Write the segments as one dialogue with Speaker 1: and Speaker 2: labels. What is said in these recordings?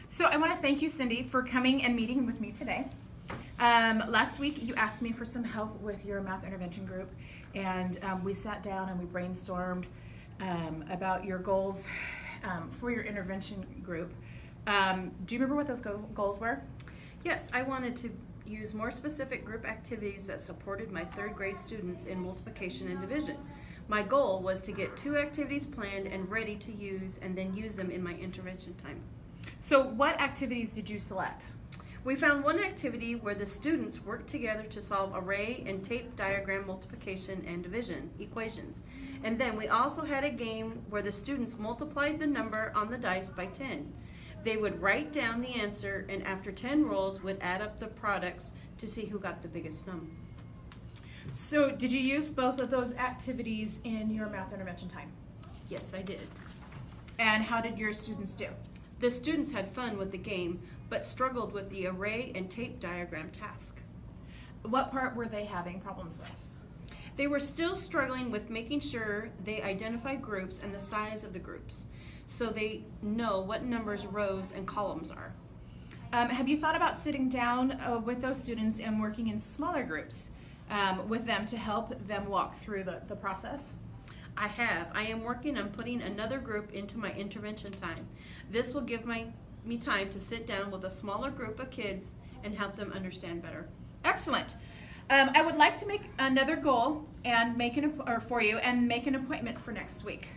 Speaker 1: So I want to thank you, Cindy, for coming and meeting with me today. Last week you asked me for some help with your math intervention group, and we sat down and we brainstormed about your goals for your intervention group. Do you remember what those goals were?
Speaker 2: Yes, I wanted to use more specific group activities that supported my third grade students in multiplication and division. My goal was to get 2 activities planned and ready to use and then use them in my intervention time.
Speaker 1: So what activities did you select?
Speaker 2: We found one activity where the students worked together to solve array and tape diagram multiplication and division equations. And then we also had a game where the students multiplied the number on the dice by 10. They would write down the answer, and after 10 rolls would add up the products to see who got the biggest sum.
Speaker 1: So did you use both of those activities in your math intervention time?
Speaker 2: Yes, I did.
Speaker 1: And how did your students do?
Speaker 2: The students had fun with the game, but struggled with the array and tape diagram task.
Speaker 1: What part were they having problems with?
Speaker 2: They were still struggling with making sure they identify groups and the size of the groups, so they know what numbers rows and columns are.
Speaker 1: Have you thought about sitting down with those students and working in smaller groups with them to help them walk through the process?
Speaker 2: I have. I am working on putting another group into my intervention time. This will give me time to sit down with a smaller group of kids and help them understand better.
Speaker 1: Excellent. I would like to make another goal and for you and make an appointment for next week.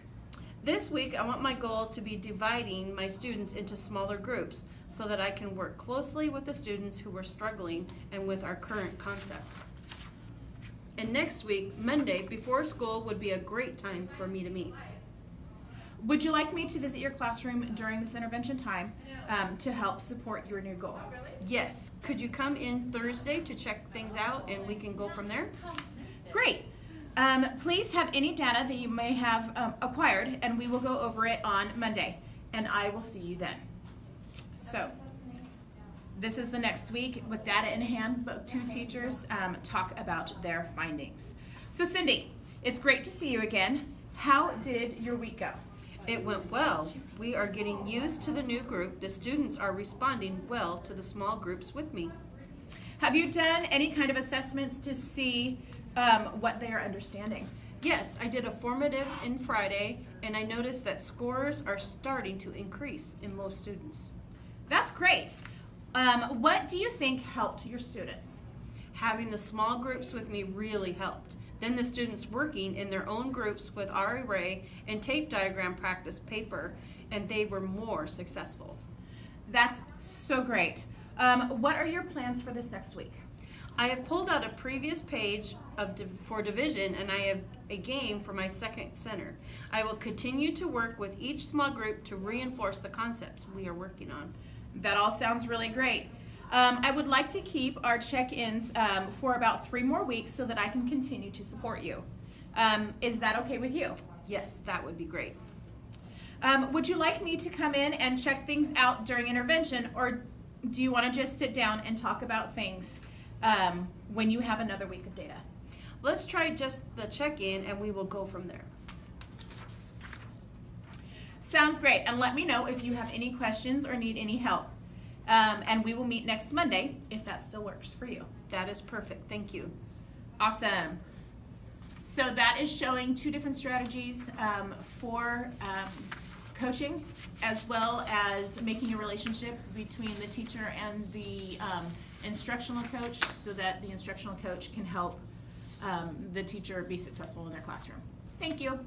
Speaker 2: This week, I want my goal to be dividing my students into smaller groups so that I can work closely with the students who are struggling and with our current concept. And next week, Monday, before school, would be a great time for me to meet.
Speaker 1: Would you like me to visit your classroom during this intervention time to help support your new goal?
Speaker 2: Yes. Could you come in Thursday to check things out and we can go from there?
Speaker 1: Great. Please have any data that you may have acquired, and we will go over it on Monday, and I will see you then. So this is the next week with data in hand, but 2 teachers talk about their findings. So Cindy, it's great to see you again. How did your week go?
Speaker 2: It went well. We are getting used to the new group. The students are responding well to the small groups with me.
Speaker 1: Have you done any kind of assessments to see what they are understanding?
Speaker 2: Yes, I did a formative in Friday, and I noticed that scores are starting to increase in most students.
Speaker 1: That's great. What do you think helped your students?
Speaker 2: Having the small groups with me really helped. Then the students working in their own groups with our array and tape diagram practice paper, and they were more successful.
Speaker 1: That's so great. What are your plans for this next week?
Speaker 2: I have pulled out a previous page for division, and I have a game for my second center. I will continue to work with each small group to reinforce the concepts we are working on.
Speaker 1: That all sounds really great. I would like to keep our check-ins for about 3 more weeks so that I can continue to support you. Is that okay with you?
Speaker 2: Yes, that would be great.
Speaker 1: Would you like me to come in and check things out during intervention, or do you want to just sit down and talk about things when you have another week of data?
Speaker 2: Let's try just the check-in and we will go from there.
Speaker 1: Sounds great, and let me know if you have any questions or need any help. And we will meet next Monday if that still works for you.
Speaker 2: That is perfect. Thank you.
Speaker 1: Awesome. So that is showing 2 different strategies for coaching, as well as making a relationship between the teacher and the instructional coach, so that the instructional coach can help the teacher be successful in their classroom. Thank you.